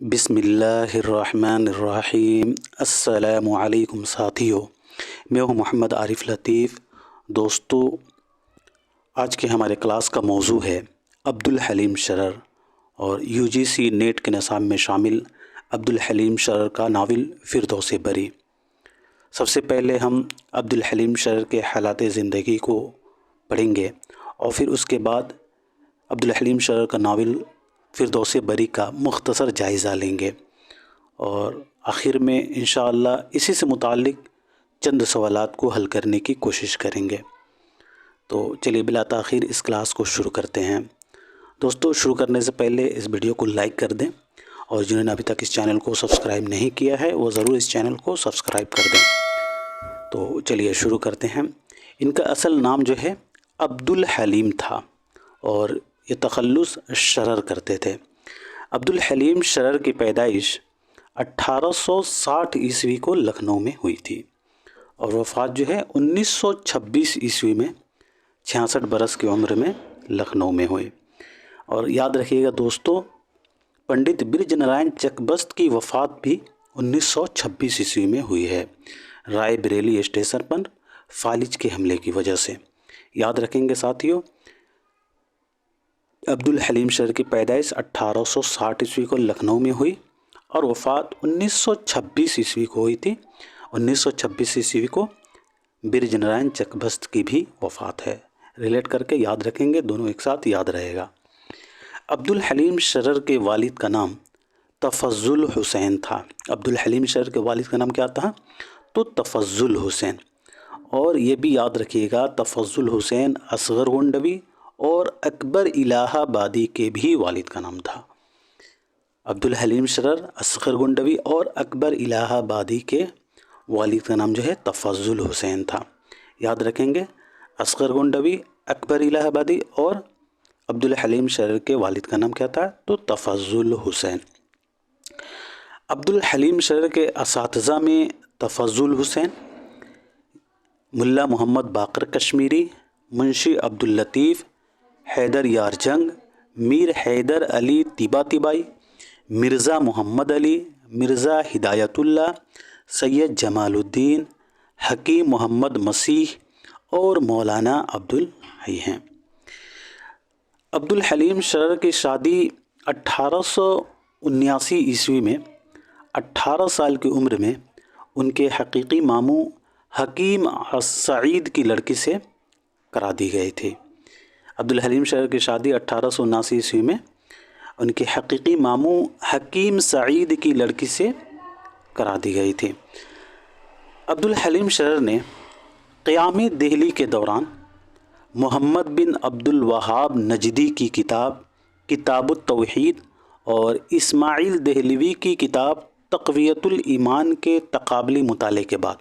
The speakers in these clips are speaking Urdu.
بسم اللہ الرحمن الرحیم۔ السلام علیکم ساتھیو، میں ہوں محمد عارف لطیف۔ دوستو، آج کے ہمارے کلاس کا موضوع ہے عبدالحلیم شرر اور UGC نیٹ کے نصاب میں شامل عبدالحلیم شرر کا ناول فردوس بری۔ سب سے پہلے ہم عبدالحلیم شرر کے حالات زندگی کو پڑھیں گے اور پھر اس کے بعد عبدالحلیم شرر کا ناول فردوس بری کا مختصر جائزہ لیں گے، اور آخر میں انشاءاللہ اسی سے متعلق چند سوالات کو حل کرنے کی کوشش کریں گے۔ تو چلیے بلا تاخیر اس کلاس کو شروع کرتے ہیں۔ دوستو، شروع کرنے سے پہلے اس ویڈیو کو لائک کر دیں، اور جنہوں نے ابھی تک اس چینل کو سبسکرائب نہیں کیا ہے وہ ضرور اس چینل کو سبسکرائب کر دیں۔ تو چلیے شروع کرتے ہیں۔ ان کا اصل نام جو ہے عبدالحلیم تھا، اور یہ تخلص شرر کرتے تھے۔ عبدالحلیم شرر کی پیدائش 1860 عیسوی کو لکھنؤ میں ہوئی تھی، اور وفات جو ہے 1926 عیسوی میں 66 برس کی عمر میں لکھنؤ میں ہوئی۔ اور یاد رکھیے گا دوستو، پنڈت برج نارائن چکبست کی وفات بھی 1926 عیسوی میں ہوئی ہے، رائے بریلی اسٹیشن پر فالج کے حملے کی وجہ سے۔ یاد رکھیں گے ساتھیوں، عبدالحلیم شرر کی پیدائش 1860 عیسوی کو لکھنؤ میں ہوئی اور وفات 1926 عیسوی کو ہوئی تھی۔ 1926 عیسوی کو برج نارائن چکبست کی بھی وفات ہے۔ ریلیٹ کر کے یاد رکھیں گے، دونوں ایک ساتھ یاد رہے گا۔ عبدالحلیم شرر کے والد کا نام تفضل حسین تھا۔ عبدالحلیم شرر کے والد کا نام کیا تھا؟ تو تفضل حسین۔ اور یہ بھی یاد رکھیے گا، تفضل حسین اصغر گنڈوی اور اکبر الہ آبادی کے بھی والد کا نام تھا۔ عبدالحلیم شرر، اصغر گنڈوی اور اکبر الہ آبادی کے والد کا نام جو ہے تفضل حسین تھا۔ یاد رکھیں گے، اصغر گنڈوی، اکبر الہ آبادی اور عبدالحلیم شرر کے والد کا نام کیا تھا؟ تو تفضل حسین۔ عبدالحلیم شرر کے اساتذہ میں تفضل حسین، ملا محمد باقر کشمیری، منشی عبداللطیف، حیدر یار جنگ، میر حیدر علی طباطبائی، مرزا محمد علی، مرزا ہدایت اللہ، سید جمال الدین، حکیم محمد مسیح اور مولانا عبدالحی ہیں۔ عبدالحلیم شرر کی شادی 1879 عیسوی میں 18 سال کی عمر میں ان کے حقیقی ماموں حکیم سعید کی لڑکی سے کرا دی گئی تھی۔ عبدالحلیم شرر کی شادی 1879 عیسوی میں ان کے حقیقی ماموں حکیم سعید کی لڑکی سے کرا دی گئی تھی۔ عبدالحلیم شرر نے قیام دہلی کے دوران محمد بن عبد الوہاب نجدی کی کتاب التوحید اور اسماعیل دہلوی کی کتاب تقویۃ الایمان کے تقابلی مطالعے کے بعد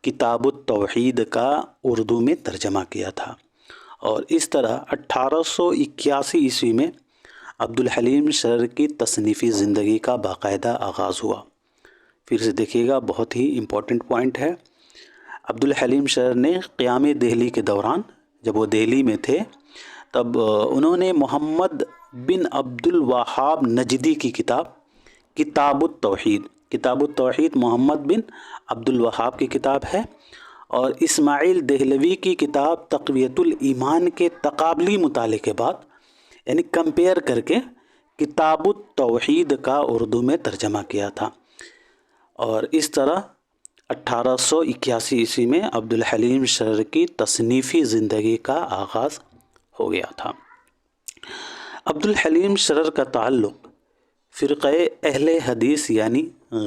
کتاب التوحید کا اردو میں ترجمہ کیا تھا، اور اس طرح 1881 عیسوی میں عبدالحلیم شرر کی تصنیفی زندگی کا باقاعدہ آغاز ہوا۔ پھر سے دیکھیے گا، بہت ہی امپورٹنٹ پوائنٹ ہے۔ عبدالحلیم شرر نے قیام دہلی کے دوران، جب وہ دہلی میں تھے، تب انہوں نے محمد بن عبد الوہاب نجدی کی کتاب التوحید محمد بن عبد الوہاب کی کتاب ہے، اور اسماعیل دہلوی کی کتاب تقویۃ الایمان کے تقابلی مطالعے کے بعد، یعنی کمپیئر کر کے، کتاب التوحید کا اردو میں ترجمہ کیا تھا۔ اور اس طرح 1881 عیسوی میں عبدالحلیم شرر کی تصنیفی زندگی کا آغاز ہو گیا تھا۔ عبدالحلیم شرر کا تعلق فرقہ اہل حدیث یعنی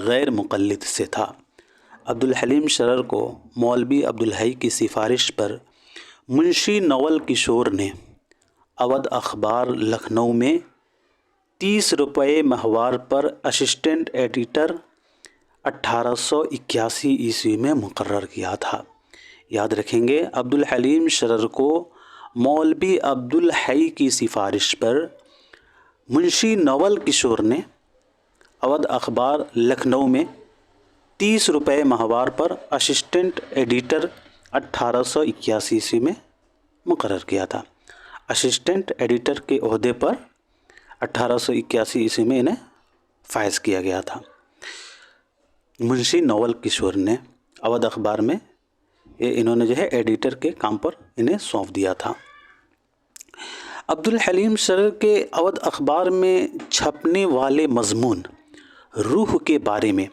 غیر مقلد سے تھا۔ عبدالحلیم شرر کو مولوی عبدالحی کی سفارش پر منشی نول کشور نے اودھ اخبار لکھنؤ میں 30 روپے ماہوار پر اسسٹنٹ ایڈیٹر 1881 عیسوی میں مقرر کیا تھا۔ یاد رکھیں گے، عبدالحلیم شرر کو مولوی عبدالحی کی سفارش پر منشی نول کشور نے اودھ اخبار لکھنؤ میں 30 روپے ماہوار پر اسسٹنٹ ایڈیٹر 1881 عیسوی میں مقرر کیا تھا۔ اسسٹنٹ ایڈیٹر کے عہدے پر 1881 عیسوی میں انہیں فائز کیا گیا تھا۔ منشی نوول کشور نے اودھ اخبار میں انہوں نے جو ہے ایڈیٹر کے کام پر انہیں سونپ دیا تھا۔ عبدالحلیم شرر کے اودھ اخبار میں چھپنے والے مضمون روح کے بارے میں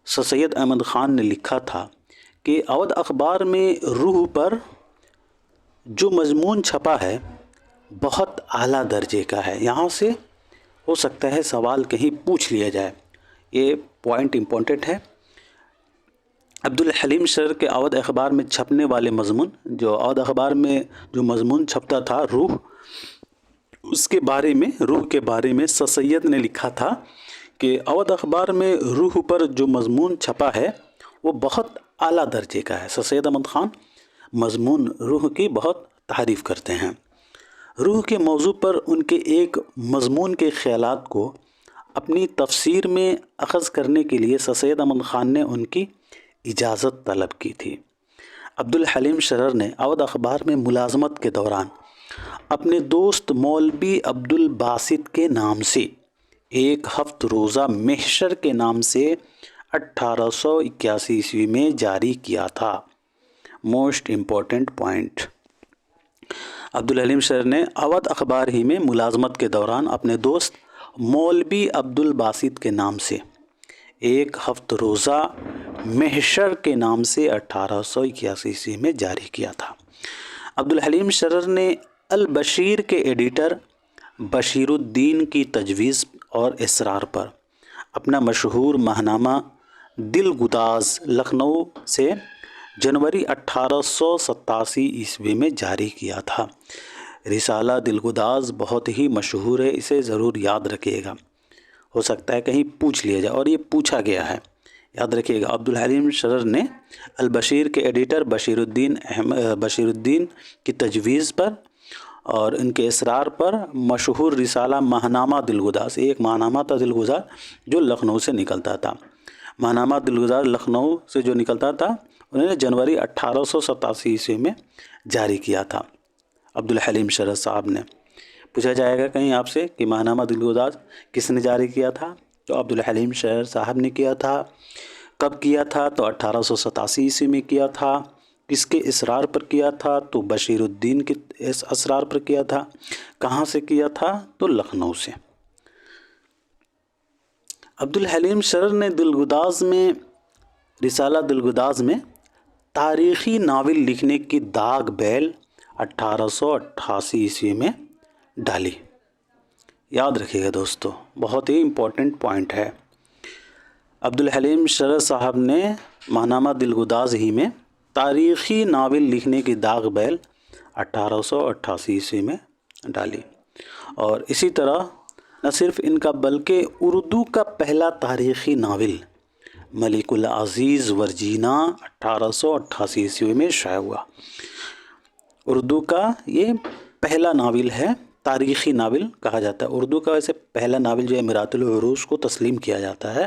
سر سید احمد خان نے لکھا تھا کہ اودھ اخبار میں روح پر جو مضمون چھپا ہے بہت اعلیٰ درجے کا ہے۔ یہاں سے ہو سکتا ہے سوال کہیں پوچھ لیا جائے، یہ پوائنٹ امپورٹنٹ ہے۔ عبدالحلیم شرر کے اودھ اخبار میں چھپنے والے مضمون، جو اودھ اخبار میں جو مضمون چھپتا تھا روح، اس کے بارے میں، روح کے بارے میں سر سید نے لکھا تھا کہ اودھ اخبار میں روح پر جو مضمون چھپا ہے وہ بہت اعلیٰ درجے کا ہے۔ سر سید احمد خان مضمون روح کی بہت تعریف کرتے ہیں۔ روح کے موضوع پر ان کے ایک مضمون کے خیالات کو اپنی تفسیر میں اخذ کرنے کے لیے سر سید احمد خان نے ان کی اجازت طلب کی تھی۔ عبدالحلیم شرر نے اودھ اخبار میں ملازمت کے دوران اپنے دوست مولوی عبدالباسط کے نام سے ایک ہفت روزہ محشر کے نام سے 1881 عیسوی میں جاری کیا تھا۔ موسٹ امپورٹنٹ پوائنٹ، عبدالحلیم شرر نے اودھ اخبار ہی میں ملازمت کے دوران اپنے دوست مولوی عبدالباسط کے نام سے ایک ہفت روزہ محشر کے نام سے 1881 عیسوی میں جاری کیا تھا۔ عبدالحلیم شرر نے البشیر کے ایڈیٹر بشیر الدین کی تجویز اور اصرار پر اپنا مشہور ماہنامہ دل گداز لکھنؤ سے جنوری 1887 عیسوی میں جاری کیا تھا۔ رسالہ دل گداز بہت ہی مشہور ہے، اسے ضرور یاد رکھیے گا، ہو سکتا ہے کہیں پوچھ لیا جائے، اور یہ پوچھا گیا ہے، یاد رکھیے گا۔ عبدالحلیم شرر نے البشیر کے ایڈیٹر بشیر الدین کی تجویز پر اور ان کے اصرار پر مشہور رسالہ ماہنامہ دل گداز، ایک ماہنامہ تھا دل گداز جو لکھنؤ سے نکلتا تھا، ماہنامہ دل گداز لکھنؤ سے جو نکلتا تھا انہوں نے جنوری 1887 عیسوی میں جاری کیا تھا۔ عبدالحلیم شرر صاحب نے، پوچھا جائے گا کہیں آپ سے کہ ماہنامہ دل گداز کس نے جاری کیا تھا، تو عبدالحلیم شرر صاحب نے کیا تھا۔ کب کیا تھا، تو 1887 عیسوی میں کیا تھا۔ کس کے اصرار پر کیا تھا، تو بشیر الدین کے اصرار پر کیا تھا۔ کہاں سے کیا تھا، تو لکھنؤ سے۔ عبدالحلیم شرر نے رسالہ دل گداز میں تاریخی ناول لکھنے کی داغ بیل 1888 عیسوی میں ڈالی۔ یاد رکھیے گا دوستو، بہت ہی امپورٹنٹ پوائنٹ ہے۔ عبدالحلیم شرر صاحب نے ماہنامہ دل گداز ہی میں تاریخی ناول لکھنے کی داغ بیل 1888 عیسوی میں ڈالی، اور اسی طرح نہ صرف ان کا بلکہ اردو کا پہلا تاریخی ناول ملک العزیز ورجینہ 1888 عیسوی میں شائع ہوا۔ اردو کا یہ پہلا ناول ہے، تاریخی ناول کہا جاتا ہے۔ اردو کا ویسے پہلا ناول جو ہے امراۃ العروج کو تسلیم کیا جاتا ہے،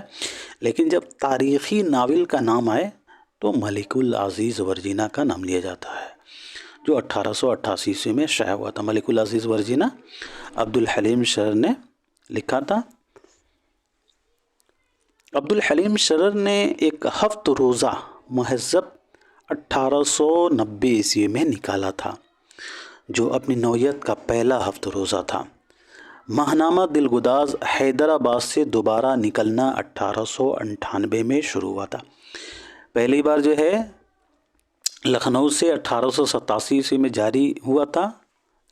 لیکن جب تاریخی ناول کا نام آئے تو ملک العزیز ورجینہ کا نام لیا جاتا ہے، جو 1888 عیسوی میں شائع ہوا تھا۔ ملک العزیز ورجینہ عبدالحلیم شرر نے لکھا تھا۔ عبدالحلیم شرر نے ایک ہفت روزہ مہذب 1890 عیسوی میں نکالا تھا، جو اپنی نوعیت کا پہلا ہفت روزہ تھا۔ ماہنامہ دل گداز حیدرآباد سے دوبارہ نکلنا 1898 میں شروع ہوا تھا۔ پہلی بار جو ہے لکھنؤ سے 1887 عیسوی میں جاری ہوا تھا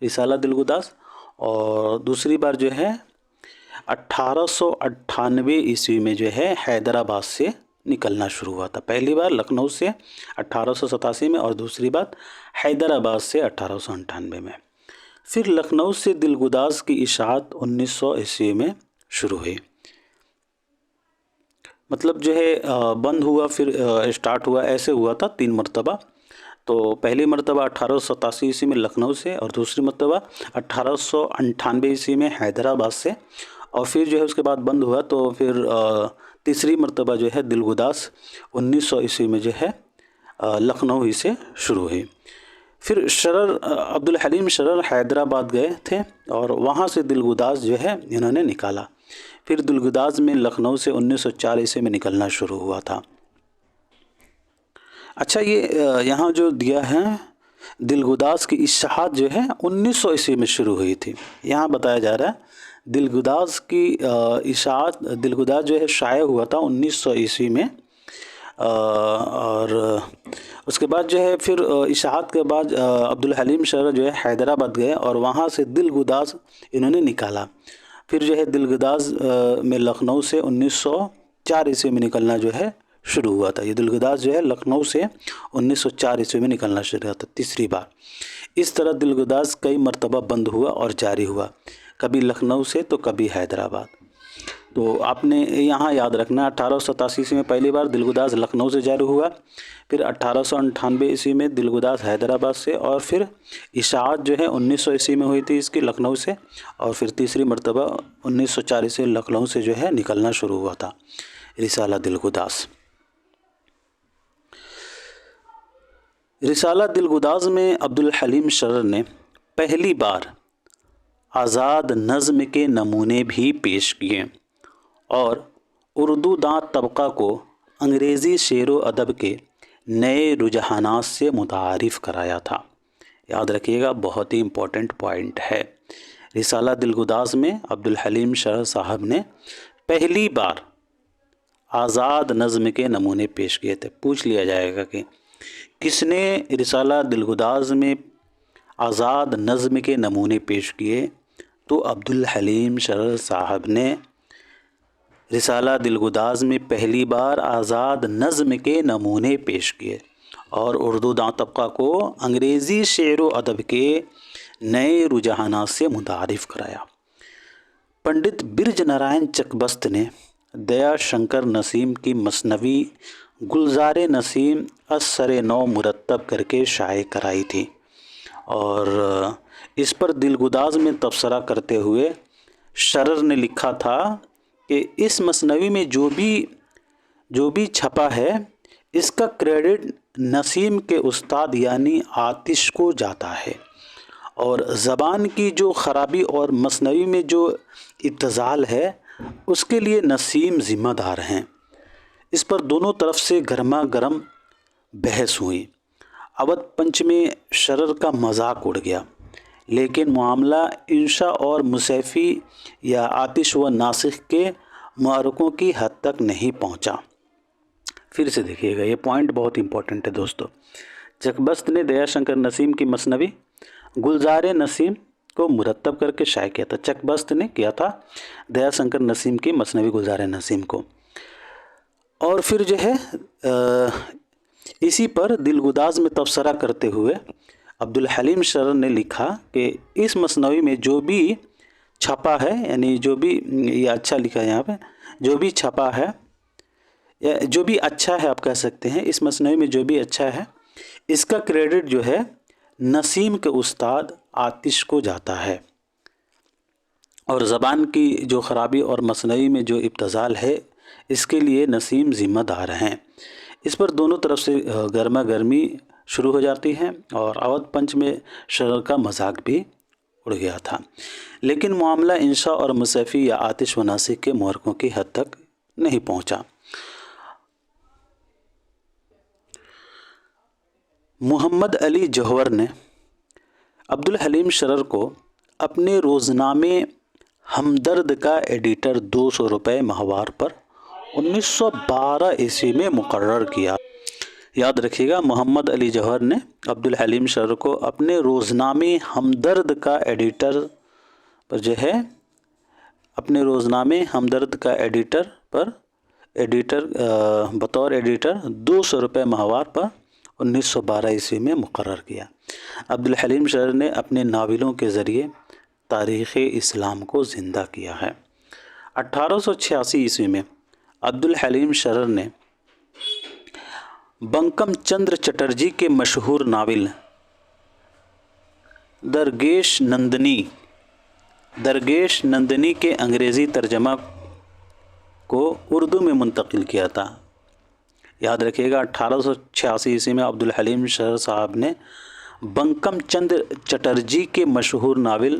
رسالہ دل گداز، اور دوسری بار جو ہے 1898 عیسوی میں جو ہے حیدرآباد سے نکلنا شروع ہوا تھا۔ پہلی بار لکھنؤ سے 1887 میں، اور دوسری بار حیدرآباد سے 1898 میں۔ پھر لکھنؤ سے دل گداز کی اشاعت 1900 عیسوی میں شروع ہوئی، مطلب جو ہے بند ہوا پھر اسٹارٹ ہوا، ایسے ہوا تھا 3 مرتبہ۔ تو پہلی مرتبہ 1887 عیسوی میں لکھنؤ سے، اور دوسری مرتبہ 1898 عیسوی میں حیدرآباد سے، اور پھر جو ہے اس کے بعد بند ہوا، تو پھر تیسری مرتبہ جو ہے دل گداز 1900 عیسوی میں جو ہے لکھنؤ ہی سے شروع ہوئی۔ پھر عبدالحلیم شرر حیدرآباد گئے تھے، اور وہاں سے دل گداز جو ہے انہوں نے نکالا۔ پھر دلگداز میں لکھنؤ سے 1904 عیسوی میں نکلنا شروع ہوا تھا۔ اچھا، یہ یہاں جو دیا ہے دلگداز کی اشاعت جو ہے 1900 عیسوی میں شروع ہوئی تھی۔ یہاں بتایا جا رہا ہے دلگداز کی اشاعت، دلگداز جو ہے شائع ہوا تھا 1900 عیسوی میں، اور اس کے بعد جو ہے پھر اشاعت کے بعد عبدالحلیم شرر جو ہے حیدرآباد گئے اور وہاں سے دلگداز انہوں نے نکالا۔ پھر جو ہے دلگداز میں لکھنؤ سے 1904 عیسوی میں نکلنا جو ہے شروع ہوا تھا۔ یہ دلگداز جو ہے لکھنؤ سے 1904 عیسوی میں نکلنا شروع ہوا تھا تیسری بار۔ اس طرح دلگداز کئی مرتبہ بند ہوا اور جاری ہوا، کبھی لکھنؤ سے تو کبھی حیدرآباد۔ تو آپ نے یہاں یاد رکھنا 1887 عیسوی میں پہلی بار دلگداز لکھنؤ سے جاری ہوا، پھر 1898 عیسوی میں دلگداز حیدرآباد سے، اور پھر اشاعت جو ہے 1900 عیسوی میں ہوئی تھی اس کی لکھنؤ سے، اور پھر تیسری مرتبہ 1904 عیسوی لکھنؤ سے جو ہے نکلنا شروع ہوا تھا رسالہ دلگداز۔ رسالہ دلگداز میں عبدالحلیم شرر نے پہلی بار آزاد نظم کے نمونے بھی پیش کیے اور اردو داں طبقہ کو انگریزی شعر و ادب کے نئے رجحانات سے متعارف کرایا تھا۔ یاد رکھیے گا، بہت ہی امپورٹنٹ پوائنٹ ہے۔ رسالہ دلگداز میں عبدالحلیم شرر صاحب نے پہلی بار آزاد نظم کے نمونے پیش کیے تھے۔ پوچھ لیا جائے گا کہ کس نے رسالہ دلگداز میں آزاد نظم کے نمونے پیش کیے، تو عبدالحلیم شرر صاحب نے رسالہ دلگداز میں پہلی بار آزاد نظم کے نمونے پیش کیے اور اردو داں طبقہ کو انگریزی شعر و ادب کے نئے رجحانات سے متعارف کرایا۔ پنڈت برج نارائن چکبست نے دیا شنکر نسیم کی مثنوی گلزار نسیم از نو مرتب کر کے شائع کرائی تھی، اور اس پر دلگداز میں تبصرہ کرتے ہوئے شرر نے لکھا تھا کہ اس مثنوی میں جو بھی چھپا ہے اس کا کریڈٹ نسیم کے استاد یعنی آتش کو جاتا ہے، اور زبان کی جو خرابی اور مثنوی میں جو ابتذال ہے اس کے لیے نسیم ذمہ دار ہیں۔ اس پر دونوں طرف سے گرما گرم بحث ہوئی۔ اودھ پنچ میں شرر کا مذاق اڑ گیا، لیکن معاملہ انشا اور مصیفی یا آتش و ناسخ کے معرکوں کی حد تک نہیں پہنچا۔ پھر سے دیکھیے گا، یہ پوائنٹ بہت امپورٹنٹ ہے دوستو۔ چکبست نے دیا شنکر نسیم کی مثنوی گلزار نسیم کو مرتب کر کے شائع کیا تھا۔ چکبست نے کیا تھا دیا شنکر نسیم کی مثنوی گلزار نسیم کو، اور پھر جو ہے اسی پر دلگداز میں تبصرہ کرتے ہوئے عبدالحلیم شرر نے لکھا کہ اس مثنوی میں جو بھی چھپا ہے، یعنی جو بھی، یہ اچھا لکھا ہے یہاں پہ، جو بھی چھپا ہے یا جو بھی اچھا ہے آپ کہہ سکتے ہیں، اس مثنوی میں جو بھی اچھا ہے اس کا کریڈٹ جو ہے نسیم کے استاد آتش کو جاتا ہے، اور زبان کی جو خرابی اور مثنوی میں جو ابتذال ہے اس کے لیے نسیم ذمہ دار ہیں۔ اس پر دونوں طرف سے گرما گرمی شروع ہو جاتی ہے، اور اودھ پنچ میں شرر کا مذاق بھی اڑ گیا تھا، لیکن معاملہ انشا اور مصیفی یا آتش و ناسخ کے محرکوں کی حد تک نہیں پہنچا۔ محمد علی جوہر نے عبدالحلیم شرر کو اپنے روزنامے ہمدرد کا ایڈیٹر 200 روپے ماہوار پر 1912 عیسوی میں مقرر کیا۔ یاد رکھیے گا، محمد علی جوہر نے عبدالحلیم شرر کو اپنے روزنامے ہمدرد کا ایڈیٹر پر جو ہے اپنے روزنامے ہمدرد کا بطور ایڈیٹر 200 روپے ماہوار پر 1912 عیسوی میں مقرر کیا۔ عبدالحلیم شرر نے اپنے ناولوں کے ذریعے تاریخ اسلام کو زندہ کیا ہے۔ 1886 عیسوی میں عبدالحلیم شرر نے بنکم چندر چٹرجی کے مشہور ناول درگیش نندنی کے انگریزی ترجمہ کو اردو میں منتقل کیا تھا۔ یاد رکھیے گا، 1886 عیسوی میں عبدالحلیم شرر صاحب نے بنکم چندر چٹرجی کے مشہور ناول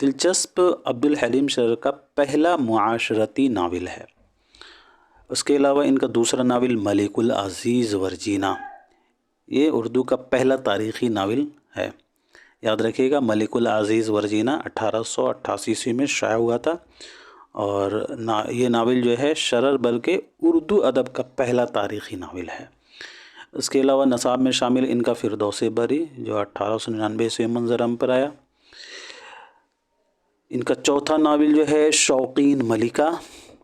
دلچسپ عبدالحلیم شرر کا پہلا معاشرتی ناول ہے۔ اس کے علاوہ ان کا دوسرا ناول ملک العزیز ورجینہ، یہ اردو کا پہلا تاریخی ناول ہے۔ یاد رکھیے گا، ملک العزیز ورجینہ 1888 میں شائع ہوا تھا، اور یہ ناول جو ہے شرر بلکہ اردو ادب کا پہلا تاریخی ناول ہے۔ اس کے علاوہ نصاب میں شامل ان کا فردوس بری جو 1899 منظر عام پر آیا۔ ان کا چوتھا ناول جو ہے شوقین ملکہ،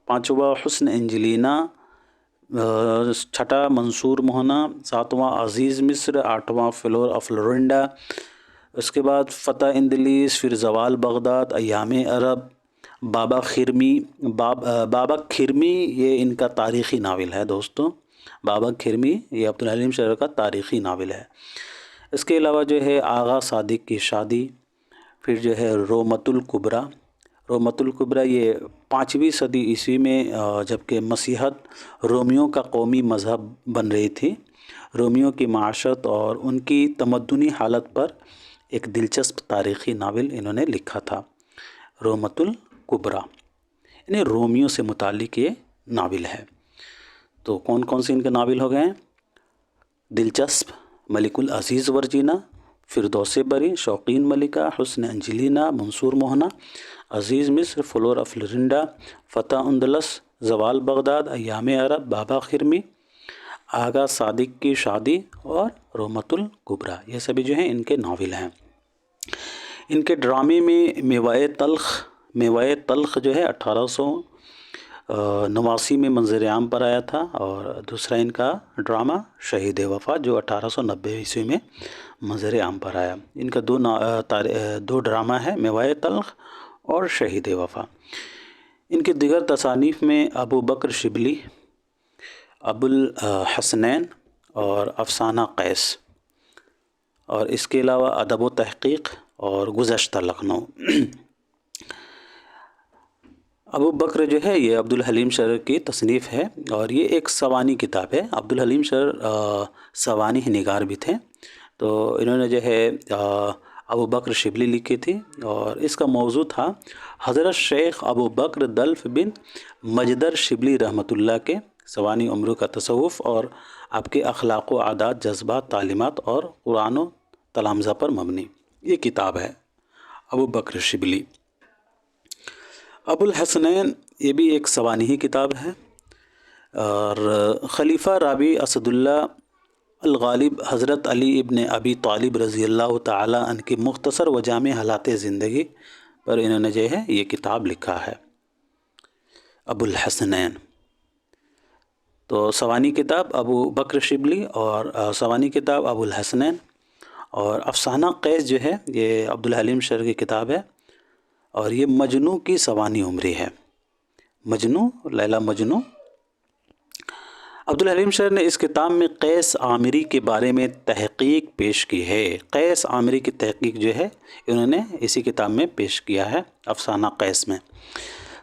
پانچواں حسن انجلینا، چھٹا منصور موہنا، ساتواں عزیز مصر، آٹھواں فلور آف لورنڈا، اس کے بعد فتح اندلیس، پھر زوال بغداد، ایام عرب، بابا کھرمی یہ ان کا تاریخی ناول ہے دوستوں۔ بابا کھرمی یہ عبدالحلیم شرر کا تاریخی ناول ہے۔ اس کے علاوہ جو ہے آغا صادق کی شادی، پھر جو ہے رومت الکبریٰ۔ رومت الکبریٰ یہ 5ویں صدی عیسوی میں جبکہ مسیحیت رومیوں کا قومی مذہب بن رہی تھی، رومیوں کی معاشرت اور ان کی تمدنی حالت پر ایک دلچسپ تاریخی ناول انہوں نے لکھا تھا، رومت الکبریٰ، یعنی رومیوں سے متعلق یہ ناول ہے۔ تو کون کون سے ان کے ناول ہو گئے ہیں؟ دلچسپ، ملک العزیز ورجینہ، فردوس بری، شوقین ملکہ، حسن انجلینا، منصور موہنا، عزیز مصر، فلور آف لورنڈا، فتح اندلس، زوال بغداد، ایام عرب، بابا کھرمی، آغا صادق کی شادی اور رومت الکبریٰ، یہ سبھی جو ہیں ان کے ناول ہیں۔ ان کے ڈرامے میں میوائے تلخ جو ہے 1889 میں منظر عام پر آیا تھا، اور دوسرا ان کا ڈرامہ شہید وفا جو 1890 عیسوی میں منظر عام پر آیا۔ ان کا دو ڈرامہ ہے، میوائے تلخ اور شہید وفا۔ ان کے دیگر تصانیف میں ابو بکر شبلی، ابو الحسنین اور افسانہ قیس، اور اس کے علاوہ ادب و تحقیق اور گزشتہ لکھنؤ۔ ابو بکر جو ہے یہ عبدالحلیم شرر کی تصنیف ہے، اور یہ ایک سوانح کتاب ہے۔ عبدالحلیم شرر سوانح نگار بھی تھے، تو انہوں نے جو ہے ابو بکر شبلی لکھی تھی، اور اس کا موضوع تھا حضرت شیخ ابو بکر دلف بن مجدر شبلی رحمۃ اللہ کے سوانح عمر کا تصوف اور آپ کے اخلاق و عادات، جذبات، تعلیمات اور قرآن و تلامذہ پر مبنی یہ کتاب ہے ابو بکر شبلی۔ ابو الحسنین یہ بھی ایک سوانحی کتاب ہے، اور خلیفہ رابع اسد اللہ الغالب حضرت علی ابن ابی طالب رضی اللہ تعالی عنہ کی مختصر و جامع حالات زندگی پر انہوں نے جو ہے یہ کتاب لکھا ہے، ابو الحسنین۔ تو سوانح کتاب ابو بکر شبلی اور سوانح کتاب ابو الحسنین، اور افسانہ قیس جو ہے یہ عبدالحلیم شرر کی کتاب ہے، اور یہ مجنوں کی سوانح عمری ہے، مجنوں، لیلا مجنوں۔ عبدالحلیم شرر نے اس کتاب میں قیس عامری کے بارے میں تحقیق پیش کی ہے۔ قیس عامری کی تحقیق جو ہے انہوں نے اسی کتاب میں پیش کیا ہے، افسانہ قیس میں۔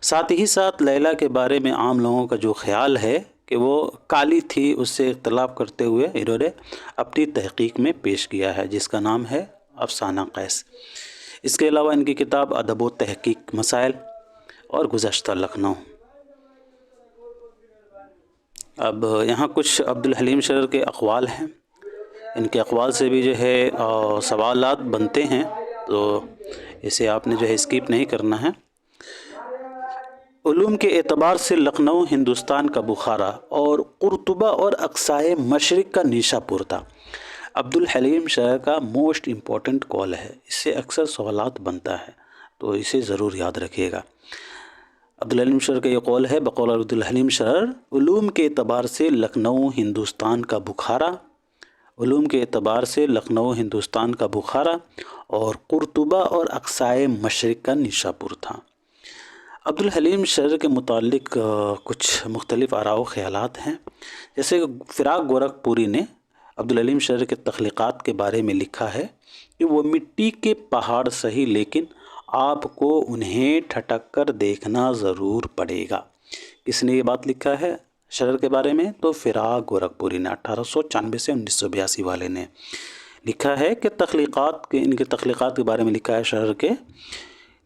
ساتھ ہی ساتھ لیلا کے بارے میں عام لوگوں کا جو خیال ہے کہ وہ کالی تھی، اس سے اختلاف کرتے ہوئے انہوں نے اپنی تحقیق میں پیش کیا ہے، جس کا نام ہے افسانہ قیس۔ اس کے علاوہ ان کی کتاب ادب و تحقیق مسائل اور گزشتہ لکھنؤ۔ اب یہاں کچھ عبدالحلیم شرر کے اقوال ہیں، ان کے اقوال سے بھی جو ہے سوالات بنتے ہیں، تو اسے آپ نے جو ہے اسکپ نہیں کرنا ہے۔ علوم کے اعتبار سے لکھنؤ ہندوستان کا بخارا اور قرطبہ اور اقصائے مشرق کا نیشا پور تھا۔ عبدالحلیم شرر کا موسٹ امپورٹنٹ قول ہے، اس سے اکثر سوالات بنتا ہے، تو اسے ضرور یاد رکھیے گا۔ عبدالحلیم شرر کا یہ قول ہے، بقول عبدالحلیم شرر، علوم کے اعتبار سے لکھنؤ ہندوستان کا بخارا، علوم کے اعتبار سے لکھنؤ ہندوستان کا بخارا اور قرطبہ اور اقصائے مشرق کا نیشا پور تھا۔ عبدالحلیم شرر کے متعلق کچھ مختلف آراء و خیالات ہیں، جیسے فراق گورکھ پوری نے عبدالحلیم شرر کے تخلیقات کے بارے میں لکھا ہے کہ وہ مٹی کے پہاڑ سہی، لیکن آپ کو انہیں ٹھٹک کر دیکھنا ضرور پڑے گا۔ کس نے یہ بات لکھا ہے شرر کے بارے میں؟ تو فراق گورکھ پوری نے 1896 سے 1982 والے نے لکھا ہے کہ ان کے تخلیقات کے بارے میں لکھا ہے شرر کے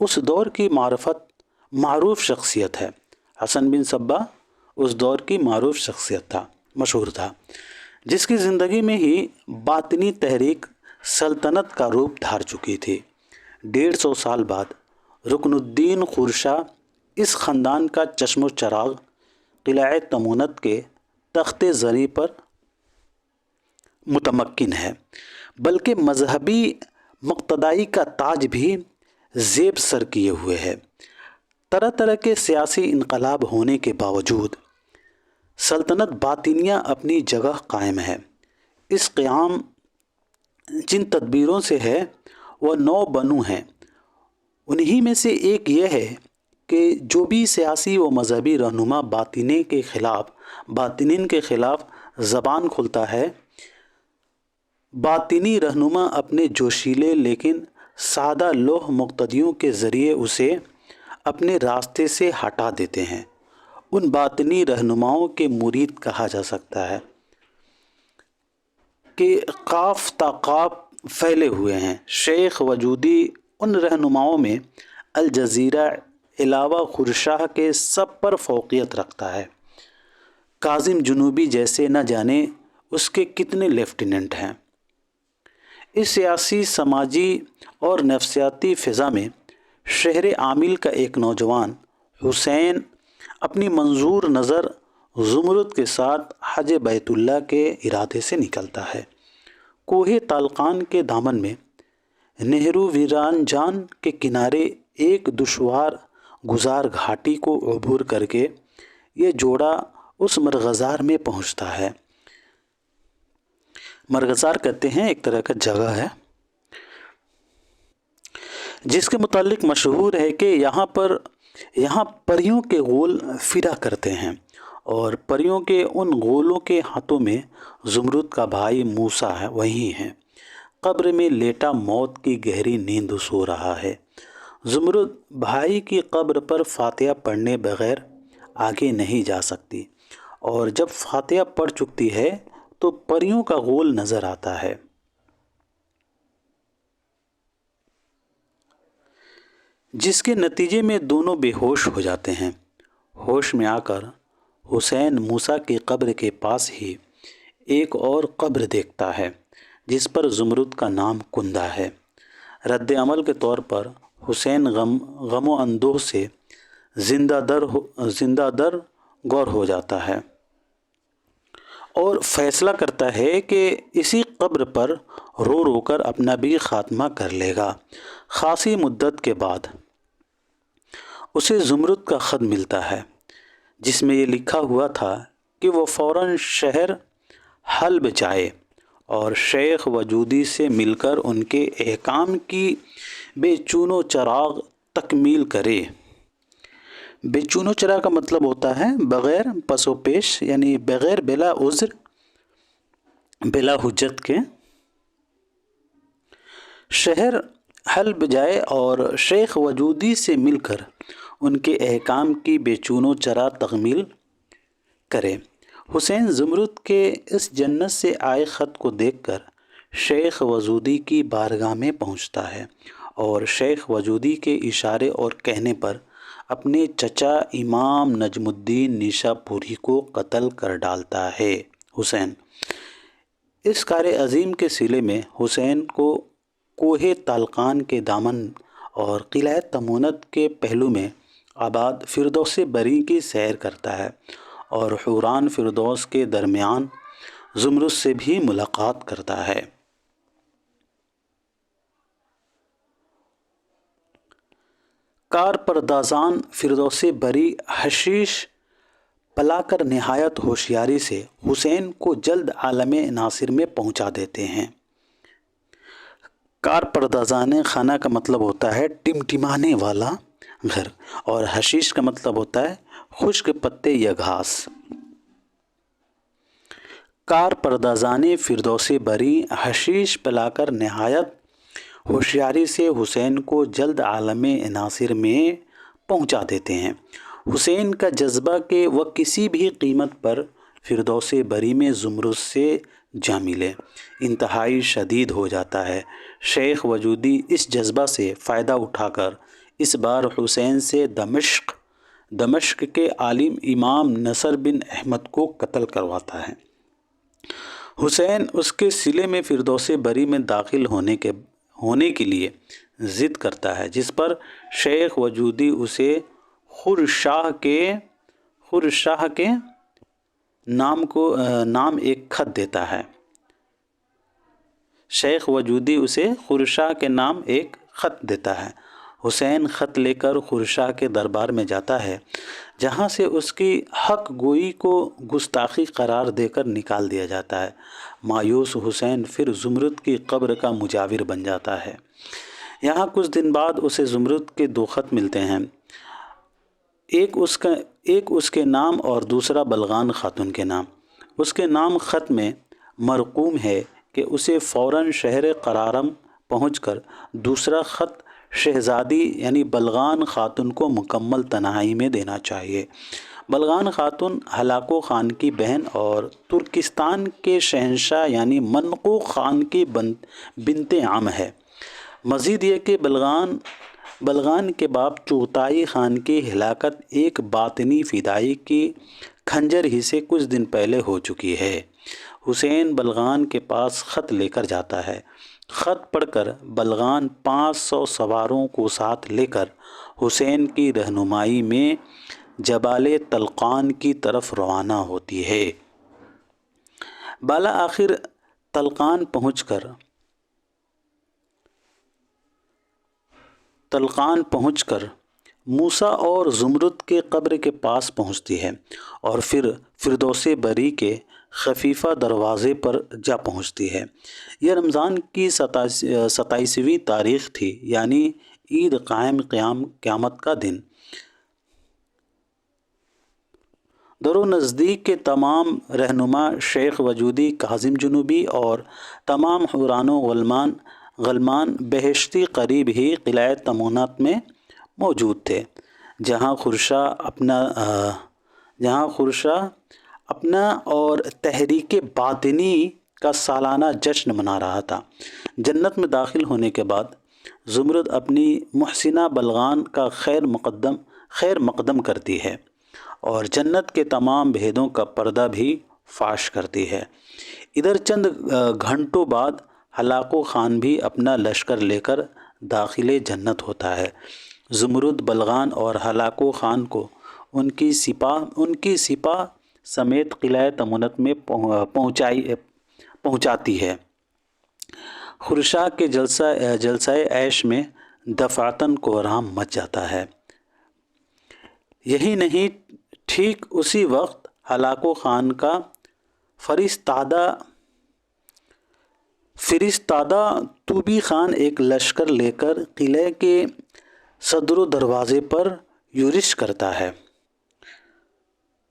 اس دور کی معروف شخصیت ہے۔ حسن بن صبا اس دور کی معروف شخصیت تھا، مشہور تھا، جس کی زندگی میں ہی باطنی تحریک سلطنت کا روپ دھار چکی تھی۔ 150 سال بعد رکن الدین خورشاہ اس خاندان کا چشم و چراغ قلعہ تمونت کے تخت زریں پر متمکن ہے، بلکہ مذہبی مقتدائی کا تاج بھی زیب سر کیے ہوئے ہے۔ طرح طرح کے سیاسی انقلاب ہونے کے باوجود سلطنت باطنیہ اپنی جگہ قائم ہے۔ اس قیام جن تدبیروں سے ہے وہ 9 بنو ہیں۔ انہی میں سے ایک یہ ہے کہ جو بھی سیاسی و مذہبی رہنما باطنین کے خلاف زبان کھولتا ہے، باطنی رہنما اپنے جوشیلے لیکن سادہ لوح مقتدیوں کے ذریعے اسے اپنے راستے سے ہٹا دیتے ہیں۔ ان باطنی رہنماؤں کے مرید کہا جا سکتا ہے کہ قاف تا قاف پھیلے ہوئے ہیں۔ شیخ وجودی ان رہنماؤں میں الجزیرہ علاوہ خورشاہ کے سب پر فوقیت رکھتا ہے۔ کاظم جنوبی جیسے نہ جانے اس کے کتنے لیفٹیننٹ ہیں۔ اس سیاسی، سماجی اور نفسیاتی فضا میں شہر عامل کا ایک نوجوان حسین اپنی منظور نظر زمرد کے ساتھ حج بیت اللہ کے ارادے سے نکلتا ہے۔ کوہ طالقان کے دامن میں نہرو ویران جان کے کنارے ایک دشوار گزار گھاٹی کو عبور کر کے یہ جوڑا اس مرغزار میں پہنچتا ہے۔ مرغزار کہتے ہیں ایک طرح کا جگہ ہے جس کے متعلق مشہور ہے کہ یہاں پریوں کے غول پھرا کرتے ہیں، اور پریوں کے ان غولوں کے ہاتھوں میں زمرد کا بھائی موسیٰ ہے، وہی ہیں۔ قبر میں لیٹا موت کی گہری نیند سو رہا ہے۔ زمرد بھائی کی قبر پر فاتحہ پڑھنے بغیر آگے نہیں جا سکتی، اور جب فاتحہ پڑھ چکتی ہے تو پریوں کا غول نظر آتا ہے۔ جس کے نتیجے میں دونوں بے ہوش ہو جاتے ہیں۔ ہوش میں آ کر حسین موسیٰ کی قبر کے پاس ہی ایک اور قبر دیکھتا ہے جس پر زمرد کا نام کندہ ہے۔ رد عمل کے طور پر حسین غم و اندوہ سے زندہ در گور ہو جاتا ہے اور فیصلہ کرتا ہے کہ اسی قبر پر رو رو کر اپنا بھی خاتمہ کر لے گا۔ خاصی مدت کے بعد اسے زمرد کا خط ملتا ہے جس میں یہ لکھا ہوا تھا کہ وہ فوراً شہر حلب جائے اور شیخ وجودی سے مل کر ان کے احکام کی بے چون و چراغ تکمیل کرے۔ بے چون و چراغ کا مطلب ہوتا ہے بغیر پس و پیش، یعنی بغیر بلا عذر بلا حجت کے شہر حلب جائے اور شیخ وجودی سے مل کر ان کے احکام کی بے چون و چرا تکمیل کرے۔ حسین زمرد کے اس جنت سے آئے خط کو دیکھ کر شیخ وجودی کی بارگاہ میں پہنچتا ہے اور شیخ وجودی کے اشارے اور کہنے پر اپنے چچا امام نجم الدین نیشا پوری کو قتل کر ڈالتا ہے۔ حسین اس کار عظیم کے صلے میں حسین کو کوہ طالقان کے دامن اور قلعہ تمونت کے پہلو میں آباد فردوس بری کی سیر کرتا ہے اور حوران فردوس کے درمیان زمرد سے بھی ملاقات کرتا ہے۔ کار پردازان فردوس بری حشیش پلا کر نہایت ہوشیاری سے حسین کو جلد عالم ناصر میں پہنچا دیتے ہیں۔ کار پردازان خانہ کا مطلب ہوتا ہے ٹمٹمانے والا گھر، اور حشیش کا مطلب ہوتا ہے خشک پتے یا گھاس۔ کار پردازان فردوس بری حشیش پلا کر نہایت ہوشیاری سے حسین کو جلد عالم ناصر میں پہنچا دیتے ہیں۔ حسین کا جذبہ کہ وہ کسی بھی قیمت پر فردوس بری میں زمرد سے جا ملے۔ انتہائی شدید ہو جاتا ہے۔ شیخ وجودی اس جذبہ سے فائدہ اٹھا کر اس بار حسین سے دمشق کے عالم امام نصر بن احمد کو قتل کرواتا ہے۔ حسین اس کے صلے میں فردوس بری میں داخل ہونے کے لیے ضد کرتا ہے، جس پر شیخ وجودی اسے خورشاہ کے نام ایک خط دیتا ہے۔ شیخ وجودی اسے خورشاہ کے نام ایک خط دیتا ہے۔ حسین خط لے کر خورشاہ کے دربار میں جاتا ہے، جہاں سے اس کی حق گوئی کو گستاخی قرار دے کر نکال دیا جاتا ہے۔ مایوس حسین پھر زمرد کی قبر کا مجاور بن جاتا ہے۔ یہاں کچھ دن بعد اسے زمرد کے 2 خط ملتے ہیں، ایک اس کے نام اور دوسرا بلغان خاتون کے نام۔ اس کے نام خط میں مرقوم ہے کہ اسے فوراً شہر قرارم پہنچ کر دوسرا خط شہزادی یعنی بلغان خاتون کو مکمل تنہائی میں دینا چاہیے۔ بلغان خاتون ہلاکو خان کی بہن اور ترکستان کے شہنشاہ یعنی منقوق خان کی بنت عم ہے۔ مزید یہ کہ بلغان کے باپ چغتائی خان کی ہلاکت ایک باطنی فدائی کی کھنجر ہی سے کچھ دن پہلے ہو چکی ہے۔ حسین بلغان کے پاس خط لے کر جاتا ہے۔ خط پڑھ کر بلغان 500 سواروں کو ساتھ لے کر حسین کی رہنمائی میں جبال طلقان کی طرف روانہ ہوتی ہے۔ بالآخر طلقان پہنچ کر موسیٰ اور زمرد کے قبر کے پاس پہنچتی ہے اور پھر فردوس بری کے خفیفہ دروازے پر جا پہنچتی ہے۔ یہ رمضان کی 27ویں تاریخ تھی، یعنی عید قیامت کا دن۔ در و نزدیک کے تمام رہنما شیخ وجودی، کاظم جنوبی اور تمام حوران و غلمان بہشتی قریب ہی قلعہ تمونت میں موجود تھے، جہاں خورشاہ اپنا اور تحریک باطنی کا سالانہ جشن منا رہا تھا۔ جنت میں داخل ہونے کے بعد زمرد اپنی محسنہ بلغان کا خیر مقدم کرتی ہے اور جنت کے تمام بھیدوں کا پردہ بھی فاش کرتی ہے۔ ادھر چند گھنٹوں بعد ہلاکو خان بھی اپنا لشکر لے کر داخل جنت ہوتا ہے۔ زمرد بلغان اور ہلاکو خان کو ان کی سپاہ سمیت قلعہ تمونت میں پہنچاتی ہے۔ خورشاہ کے جلسہ عیش میں دفعتاً کوہرام مچ جاتا ہے۔ یہی نہیں، ٹھیک اسی وقت ہلاکو خان کا فرستادہ توبی خان ایک لشکر لے کر قلعے کے صدر و دروازے پر یورش کرتا ہے۔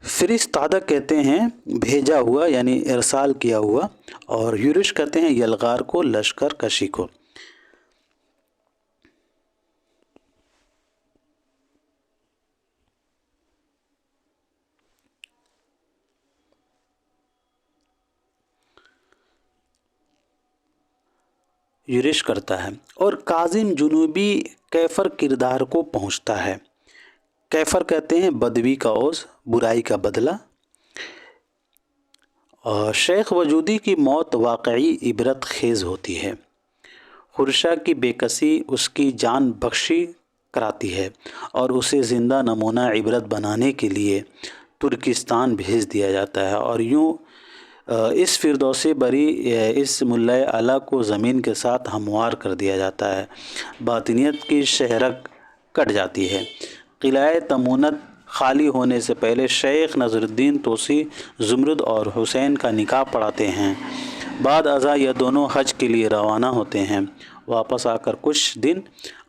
فرستادہ کہتے ہیں بھیجا ہوا یعنی ارسال کیا ہوا، اور یورش کہتے ہیں یلغار کو، لشکر کشی کو۔ یورش کرتا ہے اور کاظم جنوبی کیفر کردار کو پہنچتا ہے۔ کیفر کہتے ہیں بدوی کا عوض، برائی کا بدلہ۔ اور شیخ وجودی کی موت واقعی عبرت خیز ہوتی ہے۔ خورشاہ کی بے کسی اس کی جان بخشی کراتی ہے اور اسے زندہ نمونہ عبرت بنانے کے لیے ترکستان بھیج دیا جاتا ہے، اور یوں اس فردوس بری اس ملۂ اعلیٰ کو زمین کے ساتھ ہموار کر دیا جاتا ہے۔ باطنیت کی شہرک کٹ جاتی ہے۔ قلعہ تمونت خالی ہونے سے پہلے شیخ نصر الدین توسی زمرد اور حسین کا نکاح پڑھاتے ہیں۔ بعد ازاں یہ دونوں حج کے لیے روانہ ہوتے ہیں، واپس آ کر کچھ دن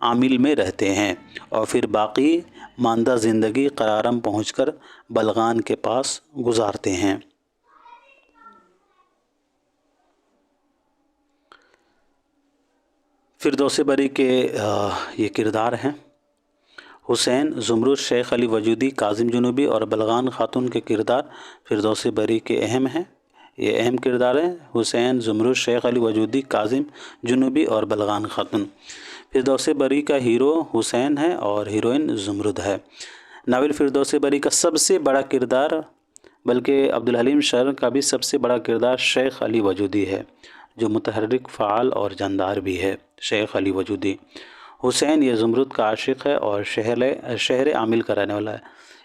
عامل میں رہتے ہیں اور پھر باقی ماندہ زندگی قرارم پہنچ کر بلغان کے پاس گزارتے ہیں۔ فردوس بری کے یہ کردار ہیں۔ حسین، زمرد، شیخ علی وجودی، کاظم جنوبی اور بلغان خاتون کے کردار فردوس بری کے اہم ہیں۔ یہ اہم کردار ہیں، حسین، زمرد، شیخ علی وجودی، کاظم جنوبی اور بلغان خاتون۔ فردوس بری کا ہیرو حسین ہے اور ہیروئن زمرد ہے۔ ناول فردوس بری کا سب سے بڑا کردار، بلکہ عبدالحلیم شرر کا بھی سب سے بڑا کردار شیخ علی وجودی ہے، جو متحرک، فعال اور جاندار بھی ہے۔ شیخ علی وجودی۔ حسین یہ زمرد کا عاشق ہے اور شہر عامل کا رہنے والا ہے۔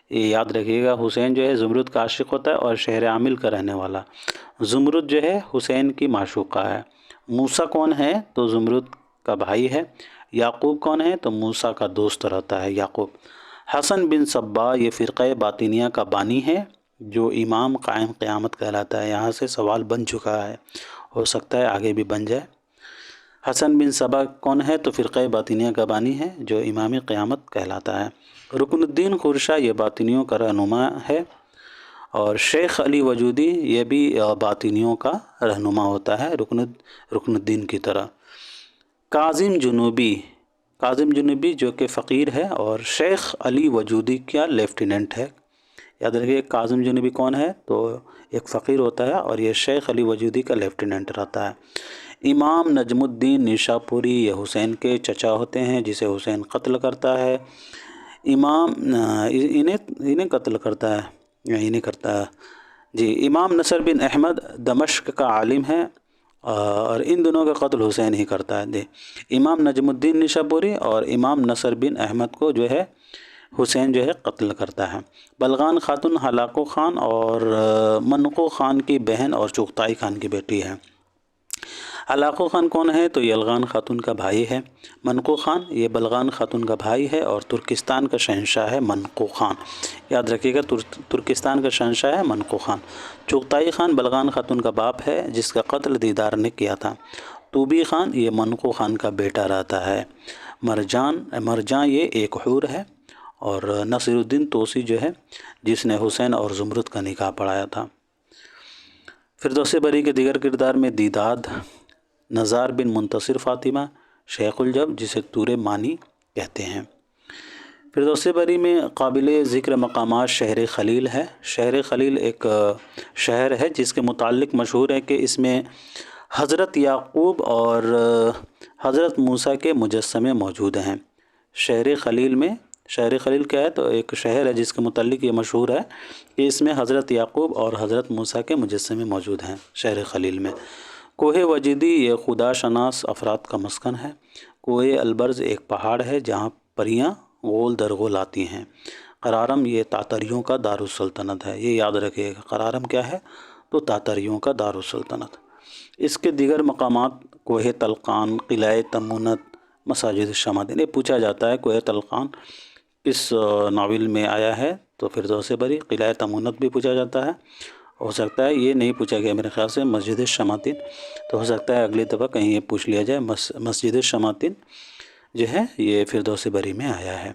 یہ یاد رکھیے گا، حسین جو ہے زمرد کا عاشق ہوتا ہے اور شہر عامل کا رہنے والا۔ زمرد جو ہے حسین کی معشوقہ ہے۔ موسیٰ کون ہے؟ تو زمرد کا بھائی ہے۔ یعقوب کون ہے؟ تو موسیٰ کا دوست رہتا ہے یعقوب۔ حسن بن صبا یہ فرقہ باطنیہ کا بانی ہے، جو امام قائم قیامت کہلاتا ہے۔ یہاں سے سوال بن چکا ہے، ہو سکتا ہے آگے بھی بن جائے۔ حسن بن صبا کون ہے؟ تو فرقہ باطنیہ کا بانی ہے، جو امام قیامت کہلاتا ہے۔ رکن الدین خورشہ یہ باطنیوں کا رہنما ہے، اور شیخ علی وجودی یہ بھی باطنیوں کا رہنما ہوتا ہے، رکن الدین کی طرح۔ کاظم جنوبی جو کہ فقیر ہے اور شیخ علی وجودی کا لیفٹیننٹ ہے۔ یاد رکھیے کاظم جنوبی کون ہے؟ تو ایک فقیر ہوتا ہے اور یہ شیخ علی وجودی کا لیفٹیننٹ رہتا ہے۔ امام نجم الدین نیشاپوری یہ حسین کے چچا ہوتے ہیں، جسے حسین قتل کرتا ہے۔ انہیں قتل کرتا ہے، انہیں کرتا ہے جی۔ امام نصر بن احمد دمشق کا عالم ہے، اور ان دونوں کا قتل حسین ہی کرتا ہے۔ امام نجم الدین نیشاپوری اور امام نصر بن احمد کو جو ہے حسین جو ہے قتل کرتا ہے۔ بلغان خاتون ہلاکو خان اور منقو خان کی بہن اور چغتائی خان کی بیٹی ہے۔ ہلاکو خان کون ہے؟ تو یہ یلغان خاتون کا بھائی ہے۔ منقو خان یہ بلغان خاتون کا بھائی ہے اور ترکستان کا شہنشاہ ہے منقو خان۔ یاد رکھیے گا، ترکستان کا شہنشاہ ہے منقو خان۔ چغتائی خان بلغان خاتون کا باپ ہے، جس کا قتل دیدار نے کیا تھا۔ طوبی خان یہ منقو خان کا بیٹا رہتا ہے۔ مرجان یہ ایک حور ہے، اور نصیر الدین توسی جو ہے جس نے حسین اور زمرد کا نکاح پڑھایا تھا۔ فردوس بری کے دیگر کردار میں دیداد، نزار بن منتصر فاطمہ، شیخ الجب جسے طور مانی کہتے ہیں۔ فردوس بری میں قابل ذکر مقامات شہر خلیل ہے۔ شہر خلیل ایک شہر ہے جس کے متعلق مشہور ہے کہ اس میں حضرت یعقوب اور حضرت موسیٰ کے مجسمے موجود ہیں۔ شہر خلیل کیا ہے؟ تو ایک شہر ہے جس کے متعلق یہ مشہور ہے کہ اس میں حضرت یعقوب اور حضرت موسیٰ کے مجسمے موجود ہیں، شہر خلیل میں۔ کوہ وجدی یہ خدا شناس افراد کا مسکن ہے۔ کوہ البرز ایک پہاڑ ہے جہاں پریاں غول در غول آتی ہیں۔ قرارم یہ تاتریوں کا دارالسلطنت ہے۔ یہ یاد رکھیے گا، قرارم کیا ہے؟ تو تاتریوں کا دارالسلطنت۔ اس کے دیگر مقامات کوہ تلقان، قلعہ تمونت، مساجد شمادین۔ یہ پوچھا جاتا ہے کوہ تلقان کس ناول میں آیا ہے؟ تو فردوس بری۔ قلعہ تمونت بھی پوچھا جاتا ہے، ہو سکتا ہے یہ نہیں پوچھا گیا میرے خیال سے مسجد شماتین، تو ہو سکتا ہے اگلی دفعہ کہیں یہ پوچھ لیا جائے۔ مسجد شماتین جو ہے یہ فردوس بری میں آیا ہے۔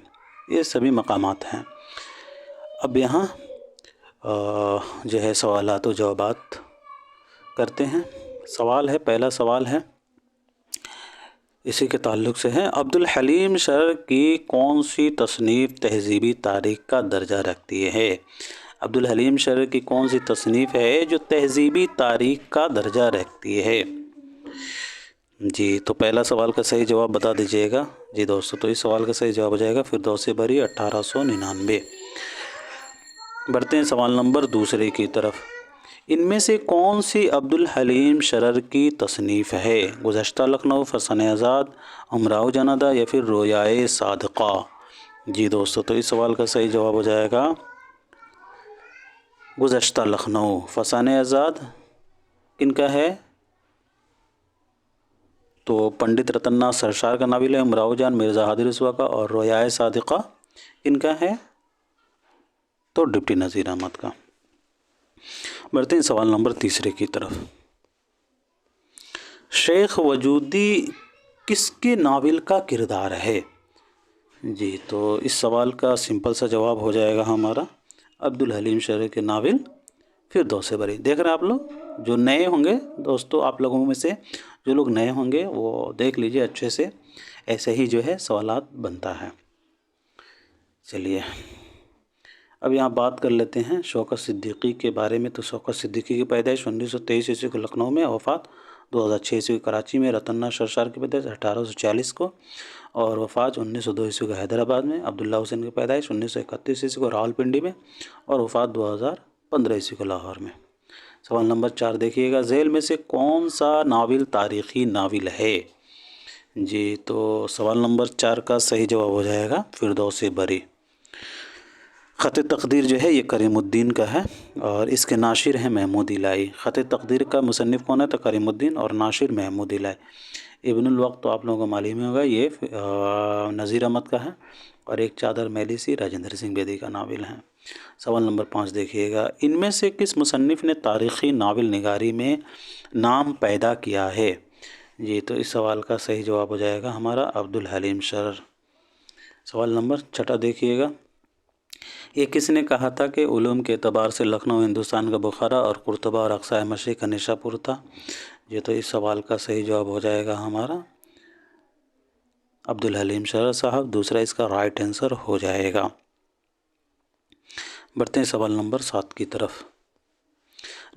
یہ سبھی مقامات ہیں۔ اب یہاں جو ہے سوالات و جوابات کرتے ہیں۔ سوال ہے، پہلا سوال ہے اسی کے تعلق سے ہے، عبدالحلیم شرر کی کون سی تصنیف تہذیبی تاریخ کا درجہ رکھتی ہے؟ عبدالحلیم شرر کی کون سی تصنیف ہے جو تہذیبی تاریخ کا درجہ رکھتی ہے؟ جی، تو پہلا سوال کا صحیح جواب بتا دیجئے گا۔ جی دوستو، تو اس سوال کا صحیح جواب ہو جائے گا فردوس بری 1899۔ بڑھتے ہیں سوال نمبر دوسرے کی طرف۔ ان میں سے کون سی عبدالحلیم شرر کی تصنیف ہے؟ گزشتہ لکھنؤ، فسانہ آزاد، امراؤ جندا یا پھر رویائے صادقہ؟ جی دوستو، تو اس سوال کا صحیح جواب ہو جائے گا گزشتہ لکھنؤ۔ فسانہ آزاد کن کا ہے؟ تو پنڈت رتن ناتھ سرشار کا ناول ہے۔ امراؤ جان مرزا ہادی رسوا کا، اور رویائے صادقہ کن کا ہے؟ تو ڈپٹی نذیر احمد کا۔ بڑھتے ہیں سوال نمبر تیسرے کی طرف۔ شیخ وجودی کس کے ناول کا کردار ہے؟ جی، تو اس سوال کا سمپل سا جواب ہو جائے گا ہمارا عبدالحلیم شرر کے ناول فردوس بری۔ دیکھ رہے ہیں آپ لوگ جو نئے ہوں گے دوستو، آپ لوگوں میں سے جو لوگ نئے ہوں گے وہ دیکھ لیجئے اچھے سے، ایسے ہی جو ہے سوالات بنتا ہے۔ چلیے اب یہاں بات کر لیتے ہیں شوکت صدیقی کے بارے میں. تو شوکت صدیقی کی پیدائش 1923 عیسوی کو لکھنؤ میں، وفات 2006 عیسوی کو کراچی میں. رتنا سرشار کی پیدائش 1840 کو اور وفات 1902 عیسوی کو حیدرآباد میں. عبداللہ حسین کی پیدائش 1931 عیسوی کو راولپنڈی میں اور وفات 2015 عیسوی کو لاہور میں. سوال نمبر 4 دیکھیے گا، ذیل میں سے کون سا ناول تاریخی ناول ہے؟ جی تو سوال نمبر 4 کا صحیح جواب ہو جائے گا فردوس بری. خط تقدیر جو ہے یہ کریم الدین کا ہے اور اس کے ناشر ہیں محمود الہی. خط تقدیر کا مصنف کون ہے؟ تو کریم الدین اور ناشر محمود الہی. ابن الوقت تو آپ لوگوں کو معلوم ہی ہوگا، یہ نذیر احمد کا ہے اور ایک چادر میلی سی راجندر سنگھ بیدی کا ناول ہے. سوال نمبر 5 دیکھیے گا، ان میں سے کس مصنف نے تاریخی ناول نگاری میں نام پیدا کیا ہے؟ جی تو اس سوال کا صحیح جواب ہو جائے گا ہمارا عبدالحلیم شرر. سوال نمبر 6 دیکھیے گا، یہ کس نے کہا تھا کہ علوم کے اعتبار سے لکھنؤ ہندوستان کا بخارا اور قرطبہ اور اقصائے مشرق کا نیشا پور تھا؟ یہ تو اس سوال کا صحیح جواب ہو جائے گا ہمارا عبدالحلیم شرر صاحب. دوسرا اس کا رائٹ آنسر ہو جائے گا. بڑھتے ہیں سوال نمبر 7 کی طرف.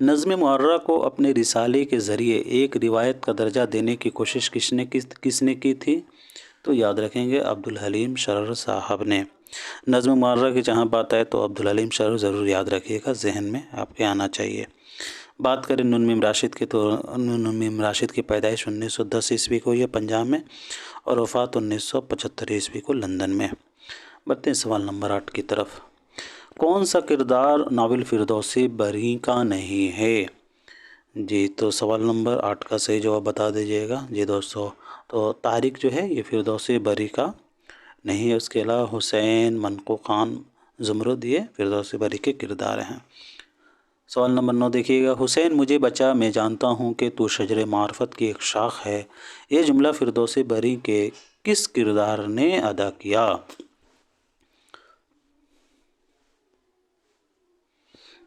نظم معرہ کو اپنے رسالے کے ذریعے ایک روایت کا درجہ دینے کی کوشش کس نے کی تھی؟ تو یاد رکھیں گے عبدالحلیم شرر صاحب نے. نظم معرہ کی جہاں بات آئے تو عبدالحلیم شرر ضرور یاد رکھیے گا، ذہن میں آپ کے آنا چاہیے. بات کریں نون میم راشد کی تو نون میم راشد کی پیدائش 1910 عیسوی کو ہوئی ہے پنجاب میں اور وفات 1975 عیسوی کو لندن میں. بڑھتے ہیں سوال نمبر 8 کی طرف. کون سا کردار ناول فردوس بری کا نہیں ہے؟ جی تو سوال نمبر 8 کا صحیح جواب بتا دیجیے گا. جی دوستو تو طارق جو ہے یہ فردوس بری کا نہیں ہے. اس کے علاوہ حسین، منقو خان، زمرد یہ فردوس بری کے کردار ہیں. سوال نمبر 9 دیکھیے گا، حسین مجھے بچا میں جانتا ہوں کہ تو شجر معرفت کی ایک شاخ ہے، یہ جملہ فردوس بری کے کس کردار نے ادا کیا؟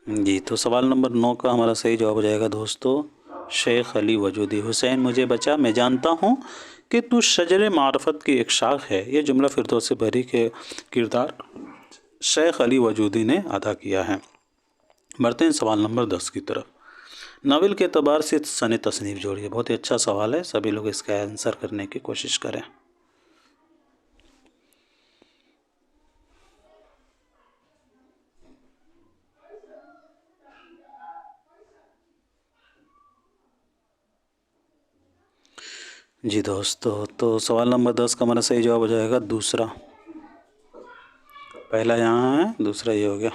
جی تو سوال نمبر 9 کا ہمارا صحیح جواب ہو جائے گا دوستو شیخ علی وجودی. حسین مجھے بچا میں جانتا ہوں کہ تو شجر معرفت کی ایک شاخ ہے، یہ جملہ فردوس بری کے کردار شیخ علی وجودی نے ادا کیا ہے. بڑھتے ہیں سوال نمبر 10 کی طرف. ناول کے اعتبار سے سن تصنیف جوڑیے. بہت ہی اچھا سوال ہے، سبھی لوگ اس کا آنسر کرنے کی کوشش کریں. جی دوستو تو سوال نمبر 10 کا ہمارا صحیح جواب ہو جائے گا دوسرا. پہلا یہاں ہے، دوسرا یہ ہو گیا.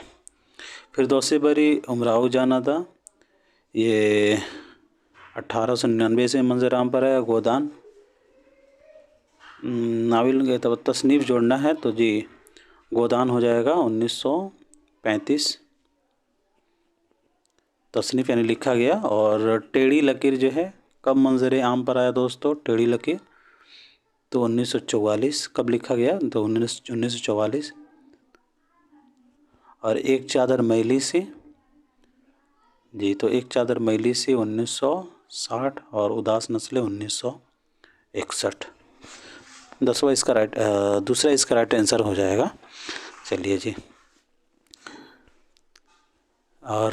فردوس بری امراؤ جانا تھا، یہ 1899 سے منظر عام پر ہے. گودان ناول کے تصنیف جوڑنا ہے تو جی گودان ہو جائے گا 1935 تصنیف یعنی لکھا گیا. اور ٹیڑھی لکیر جو ہے کب منظر عام پر آیا دوستو؟ ٹیڑھی لکیر تو 1944. کب لکھا گیا؟ تو 1944. اور ایک چادر میلی سی، جی تو ایک چادر میلی سی 1960 اور اداس نسلیں 1961. دوسرا اس کا رائٹ آنسر ہو جائے گا. چلیے جی. اور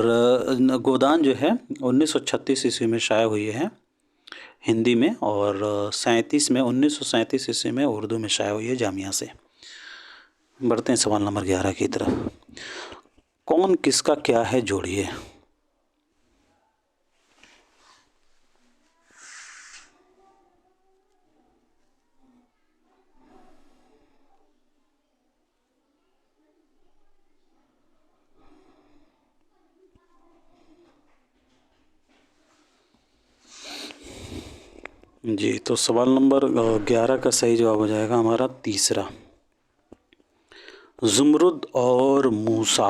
گودان جو ہے 1936 عیسوی میں شائع ہوئی ہے ہندی میں اور 1937 عیسوی میں اردو میں شائع ہوئی ہے جامعہ سے. بڑھتے ہیں سوال نمبر 11 کی طرف. کون کس کا کیا ہے جوڑیے. جی تو سوال نمبر 11 کا صحیح جواب ہو جائے گا ہمارا تیسرا. زمرد اور موسیٰ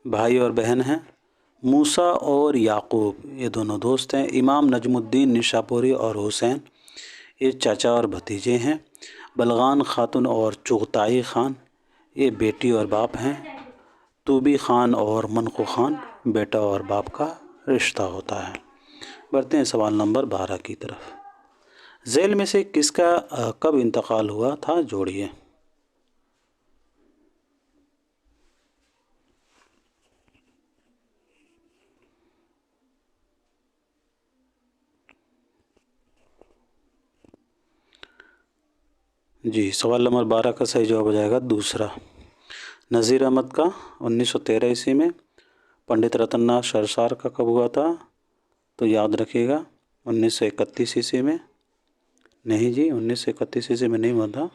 بھائی اور بہن ہیں. موسیٰ اور یعقوب یہ دونوں دوست ہیں. امام نجم الدین نشاپوری اور حسین یہ چاچا اور بھتیجے ہیں. بلغان خاتون اور چغتائی خان یہ بیٹی اور باپ ہیں. طوبی خان اور منقو خان بیٹا اور باپ کا رشتہ ہوتا ہے. بڑھتے ہیں سوال نمبر 12 کی طرف. ذیل میں سے کس کا کب انتقال ہوا تھا جوڑیے. جی سوال نمبر 12 کا صحیح جواب ہو جائے گا دوسرا۔ نذیر احمد کا 1913 عیسوی میں۔ پنڈت رتن ناتھ سرسار کا کب ہوا تھا؟ تو یاد رکھیے گا 1931 عیسوی میں۔ نہیں جی 1931 عیسوی میں نہیں ہوا تھا،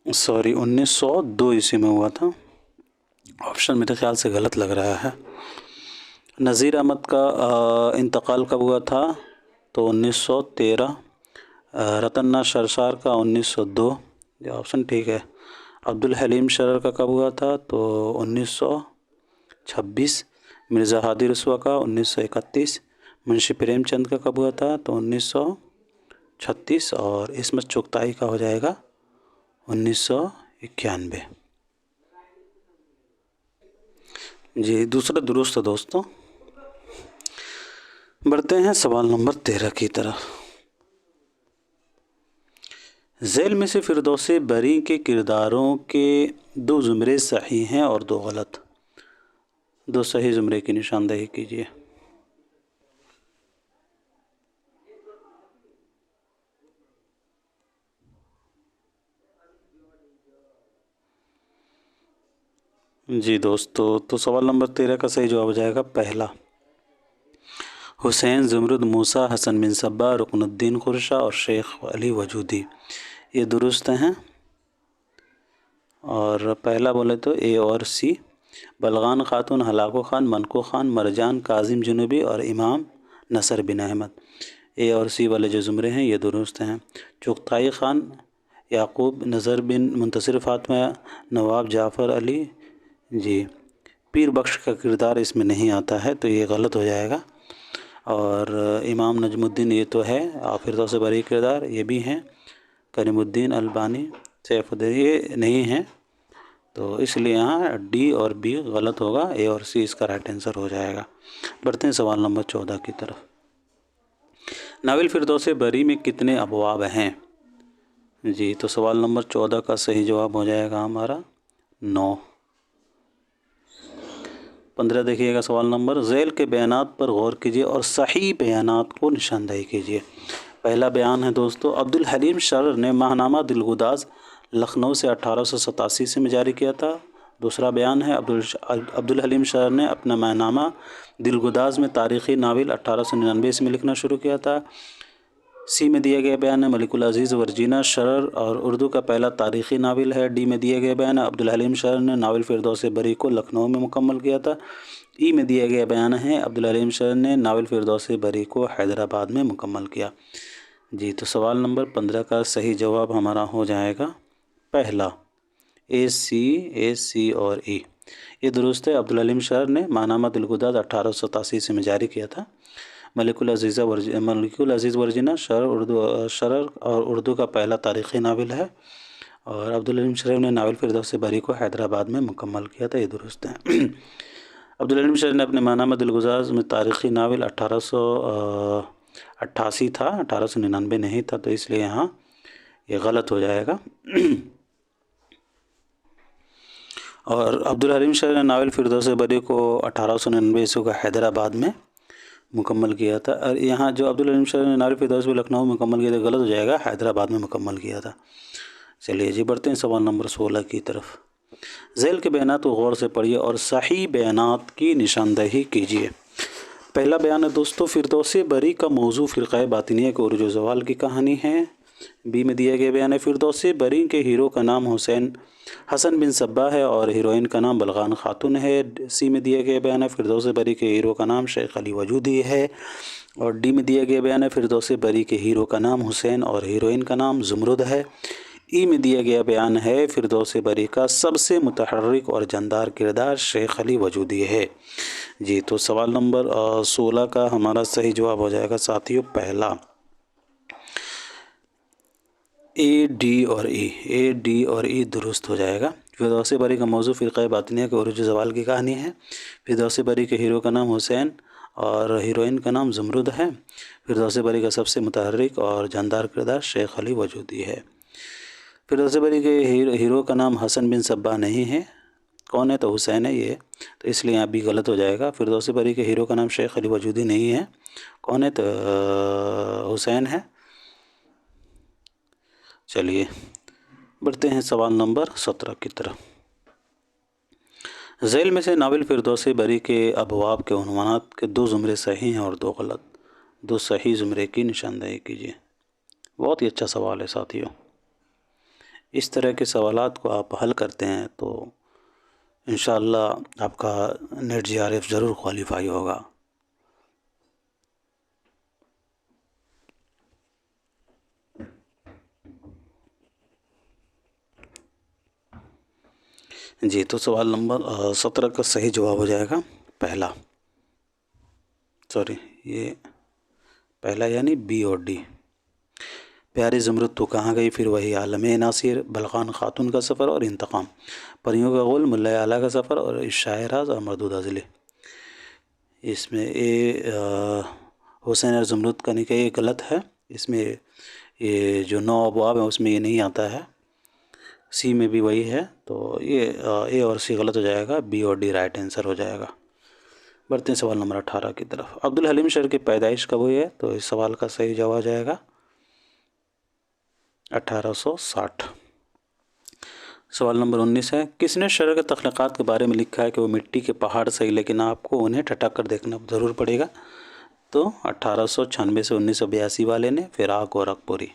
سوری 1902 عیسوی میں ہوا تھا۔ آپشن میرے خیال سے غلط لگ رہا ہے۔ نذیر احمد کا انتقال کب ہوا تھا؟ تو 1913۔ رتن ناتھ سرسار کا 1902، یہ آپشن ٹھیک ہے۔ عبدالحلیم شرر کا کب ہوا تھا؟ تو 1926۔ مرزا ہادی رسوا کا 1931۔ منشی پریم چند کا کب ہوا تھا؟ تو 1936۔ اور عصمت چغتائی کا ہو جائے گا 1991۔ جی دوسرا درست ہے دوستوں۔ بڑھتے ہیں سوال نمبر 13 کی طرف۔ ذیل میں سے فردوس بری کے کرداروں کے 2 زمرے صحیح ہیں اور 2 غلط۔ 2 صحیح زمرے کی نشاندہی کیجیے۔ جی دوستو تو سوال نمبر 13 کا صحیح جواب ہو جائے گا پہلا۔ حسین، زمرد، موسیٰ، حسن بن صبا، رکن الدین خرشہ اور شیخ علی وجودی، یہ درست ہیں۔ اور پہلا بولے تو اے اور سی۔ بلغان خاتون، ہلاکو خان، منکو خان، مرجان، کاظم جنوبی اور امام نصر بن احمد، اے اور سی والے جو زمرے ہیں یہ درست ہیں۔ چغتائی خان، یعقوب، نظر بن منتصر، فاطمہ، نواب جعفر علی، جی پیر بخش کا کردار اس میں نہیں آتا ہے تو یہ غلط ہو جائے گا۔ اور امام نجم الدین یہ تو ہے، فردوس بری کردار یہ بھی ہیں۔ کریم الدین البانی، سیف الدین یہ نہیں ہیں، تو اس لیے یہاں ڈی اور بی غلط ہوگا، اے اور سی اس کا رائٹ آنسر ہو جائے گا۔ بڑھتے ہیں سوال نمبر 14 کی طرف۔ ناول فردوس بری میں کتنے ابواب ہیں؟ جی تو سوال نمبر 14 کا صحیح جواب ہو جائے گا ہمارا 9۔ 15 دیکھیے گا سوال نمبر۔ ذیل کے بیانات پر غور کیجیے اور صحیح بیانات کو نشاندہی کیجیے۔ پہلا بیان ہے دوستو، عبدالحلیم شرر نے ماہنامہ دلگداز لکھنؤ سے 1887 میں جاری کیا تھا۔ دوسرا بیان ہے، عبدالحلیم شرر نے اپنا ماہنامہ دلگداز میں تاریخی ناول 1899 میں لکھنا شروع کیا تھا۔ سی میں دیا گیا بیان ہے، ملک العزیز ورجینہ شرر اور اردو کا پہلا تاریخی ناول ہے۔ ڈی میں دیا گیا بیان ہے، عبدالحلیم شرر نے ناول فردوس بری کو لکھنؤ میں مکمل کیا تھا۔ ای میں دیا گیا بیان ہے، عبدالحلیم شرر نے ناول فردوس بری کو حیدرآباد میں مکمل کیا۔ جی تو سوال نمبر 15 کا صحیح جواب ہمارا ہو جائے گا پہلا، اے سی اور ای، یہ درست ہے۔ عبدالحلیم شرر نے ماہنامہ دلگداز 1887 میں جاری کیا تھا۔ ملک العزیز ورجینہ شرر اور اردو کا پہلا تاریخی ناول ہے، اور عبدالحلیم شرر نے ناول فردوس بری کو حیدرآباد میں مکمل کیا تھا، یہ درست ہے۔ عبدالحلیم شرر نے اپنے ماہنامہ دلگداز میں تاریخی ناول 1888 تھا، 1899 نہیں تھا، تو اس لیے یہاں یہ غلط ہو جائے گا۔ اور عبدالحلیم شرر نے ناول فردوس بری کو 1899 کا حیدرآباد میں مکمل کیا تھا، اور یہاں جو عبدالحلیم شرر نے ناول فردوس بری لکھنؤ میں مکمل کیا تھا غلط ہو جائے گا، حیدرآباد میں مکمل کیا تھا۔ چلیے جی بڑھتے ہیں سوال نمبر 16 کی طرف۔ ذیل کے بیانات کو غور سے پڑھیے اور صحیح بیانات کی نشاندہی کیجیے۔ پہلا بیان ہے دوستو، فردوس بری کا موضوع فرقہ باطنیہ کے عروج و زوال کی کہانی ہے۔ بی میں دیا گیا بیان ہے، فردوس بری کے ہیرو کا نام حسن بن صبا ہے اور ہیروئن کا نام بلغان خاتون ہے۔ سی میں دیا گیا بیان ہے، فردوس بری کے ہیرو کا نام شیخ علی وجودی ہے۔ اور ڈی میں دیا گیا بیان ہے، فردوس بری کے ہیرو کا نام حسین اور ہیروئن کا نام زمرد ہے۔ ای میں دیا گیا بیان ہے، فردوس بری کا سب سے متحرک اور جاندار کردار شیخ علی وجودی ہے۔ جی تو سوال نمبر 16 کا ہمارا صحیح جواب ہو جائے گا ساتھیوں پہلا، اے ڈی اور ای درست ہو جائے گا۔ فردوس بری کا موضوع فرقہ باطنیہ کے عروج و زوال کی کہانی ہے۔ فردوس بری کے ہیرو کا نام حسین اور ہیروئن کا نام زمرد ہے۔ فردوس بری کا سب سے متحرک اور جاندار کردار شیخ علی وجودی ہے۔ فردوس بری کے ہیرو کا نام حسن بن صبا نہیں ہے، کون ہے؟ تو حسین ہے یہ، تو اس لیے یہاں بھی غلط ہو جائے گا۔ فردوس بری کے ہیرو کا نام شیخ علی وجودی نہیں ہے، کون ہے؟ تو حسین ہے۔ چلیے بڑھتے ہیں سوال نمبر 17 کی طرف۔ ذیل میں سے ناول فردوس بری کے ابواب کے عنوانات کے 2 زمرے صحیح ہیں اور 2 غلط، 2 صحیح زمرے کی نشاندہی کیجیے۔ بہت ہی اچھا سوال ہے ساتھیوں، اس طرح کے سوالات کو آپ حل کرتے ہیں تو انشاءاللہ آپ کا نیٹ جی آر ایف ضرور کوالیفائی ہوگا۔ جی تو سوال نمبر 17 کا صحیح جواب ہو جائے گا پہلا، یہ پہلا یعنی بی اور ڈی۔ پیاری زمرد تو کہاں گئی، پھر وہی عالم ناصر، بلخان خاتون کا سفر اور انتقام، پریوں کا غول، ملا اعلیٰ کا سفر اور شاہ راز اور مردود ازلی۔ اس میں حسین اور زمرد کا نکاح یہ غلط ہے، اس میں یہ جو 9 ابواب ہیں اس میں یہ نہیں آتا ہے، سی میں بھی وہی ہے، تو یہ اے اور سی غلط ہو جائے گا، بی اور ڈی رائٹ آنسر ہو جائے گا۔ بڑھتے ہیں سوال نمبر 18 کی طرف۔ عبدالحلیم شر کی پیدائش کب ہوئی ہے؟ تو اس سوال کا صحیح جواب ہو جائے گا 1860۔ سوال نمبر 19 ہے، کس نے شرر کے تخلیقات کے بارے میں لکھا ہے کہ وہ مٹی کے پہاڑ صحیح لیکن آپ کو انہیں ٹھٹک کر دیکھنا ضرور پڑے گا؟ تو 1896 سے 1982 والے نے، فراق اور اکبری۔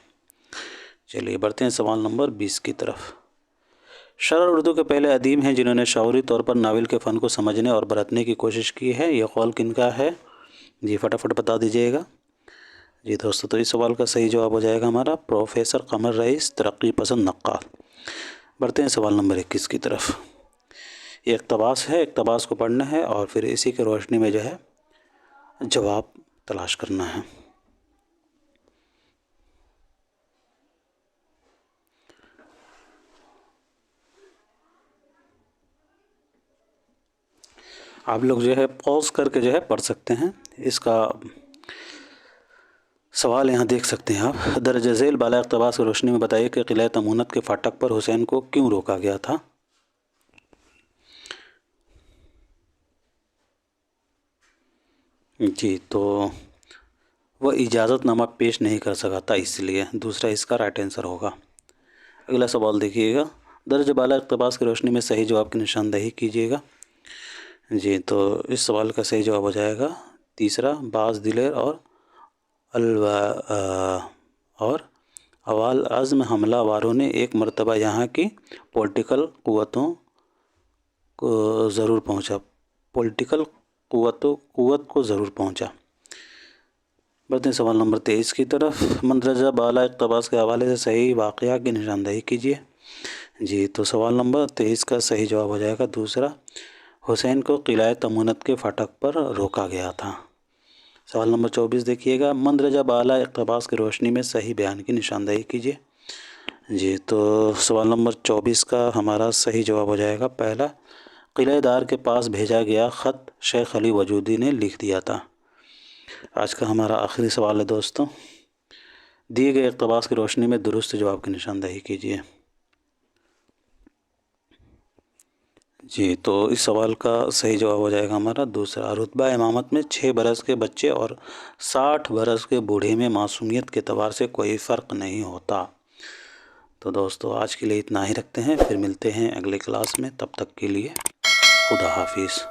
چلیے بڑھتے ہیں سوال نمبر 20 کی طرف۔ شرر اردو کے پہلے ادیب ہیں جنہوں نے شعوری طور پر ناول کے فن کو سمجھنے اور برتنے کی کوشش کی ہے، یہ قول کن کا ہے؟ جی فٹافٹ بتا دیجئے گا۔ جی دوستو تو اس سوال کا صحیح جواب ہو جائے گا ہمارا پروفیسر قمر رئیس، ترقی پسند نقاد۔ بڑھتے ہیں سوال نمبر 21 کی طرف۔ یہ اقتباس ہے، اقتباس کو پڑھنا ہے اور پھر اسی کی روشنی میں جو ہے جواب تلاش کرنا ہے۔ آپ لوگ جو ہے پوز کر کے جو ہے پڑھ سکتے ہیں، اس کا سوال یہاں دیکھ سکتے ہیں آپ۔ درج ذیل بالا اقتباس کی روشنی میں بتائیے کہ قلعہ تمونت کے فاٹک پر حسین کو کیوں روکا گیا تھا؟ جی تو وہ اجازت نامہ پیش نہیں کر سکا تھا، اس لیے دوسرا اس کا رائٹ آنسر ہوگا۔ اگلا سوال دیکھیے گا، درج بالا اقتباس کی روشنی میں صحیح جواب کی نشاندہی کیجیے گا۔ جی تو اس سوال کا صحیح جواب ہو جائے گا تیسرا، باز دلیر اور اوال عزم حملہ واروں نے ایک مرتبہ یہاں کی پولیٹیکل قوت کو ضرور پہنچا۔ بڑھتے ہیں سوال نمبر 23 کی طرف۔ مندرجہ بالا اقتباس کے حوالے سے صحیح واقعہ کی نشاندہی کیجیے۔ جی تو سوال نمبر 23 کا صحیح جواب ہو جائے گا دوسرا، حسین کو قلعہ تمونت کے فاٹک پر روکا گیا تھا۔ سوال نمبر 24 دیکھیے گا، مندرجہ بالا اقتباس کی روشنی میں صحیح بیان کی نشاندہی کیجیے۔ جی تو سوال نمبر 24 کا ہمارا صحیح جواب ہو جائے گا پہلا، قلعہ دار کے پاس بھیجا گیا خط شیخ علی وجودی نے لکھ دیا تھا۔ آج کا ہمارا آخری سوال ہے دوستوں، دیے گئے اقتباس کی روشنی میں درست جواب کی نشاندہی کیجیے۔ جی تو اس سوال کا صحیح جواب ہو جائے گا ہمارا دوسرا، رتبہ امامت میں 6 برس کے بچے اور 60 برس کے بوڑھے میں معصومیت کے اعتبار سے کوئی فرق نہیں ہوتا۔ تو دوستو آج کے لیے اتنا ہی رکھتے ہیں، پھر ملتے ہیں اگلے کلاس میں، تب تک کے لیے خدا حافظ۔